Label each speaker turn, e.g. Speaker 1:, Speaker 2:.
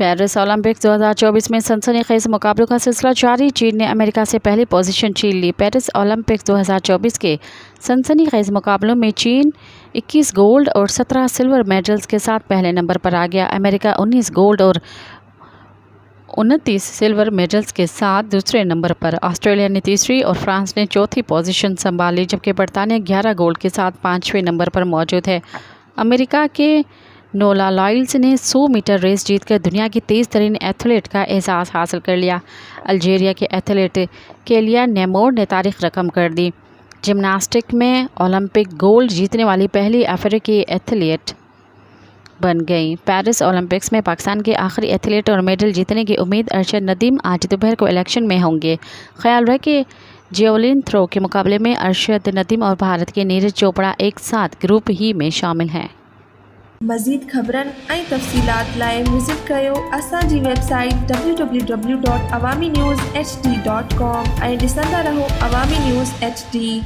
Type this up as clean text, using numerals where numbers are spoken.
Speaker 1: Paris Olympics 2024 में सनसनीखेज मुकाबलों का सिलसिला जारी। चीन ने अमेरिका से पहली पोजीशन छीन ली। पेरिस ओलंपिक्स 2024 के सनसनीखेज मुकाबलों में चीन 21 गोल्ड और 17 सिल्वर मेडल्स के साथ पहले नंबर पर आ गया। अमेरिका 19 गोल्ड और 29 सिल्वर मेडल्स के साथ दूसरे नंबर पर। ऑस्ट्रेलिया ने तीसरी और फ्रांस ने चौथी पोजीशन संभाली, जबकि बरतानिया 11 गोल्ड के साथ 5वें नंबर पर मौजूद है। अमेरिका के नोला लाइल्स ने 100 मीटर रेस जीतकर दुनिया की तेज़ तरीन एथलीट का एजाज़ हासिल कर लिया। अल्जीरिया के एथलीट केलिया नेमोर ने तारीख रकम कर दी। जिम्नास्टिक में ओलंपिक गोल्ड जीतने वाली पहली अफ्रीकी एथलीट बन गई। पेरिस ओलंपिक्स में पाकिस्तान के आखिरी एथलीट और मेडल जीतने की उम्मीद अरशद नदीम आज दोपहर को इलेक्शन में होंगे। ख्याल रहे कि जेवलिन थ्रो के मुकाबले में अरशद नदीम और भारत के नीरज चोपड़ा एक साथ ग्रुप ही में शामिल हैं।
Speaker 2: मज़ीद ख़बरनि ऐं तफ़सीलात लाइ विज़िट कयो असांजी वेबसाइट www.awamiNewsHD.com ऐं ॾिसंदा रहो अवामी न्यूज़ HD।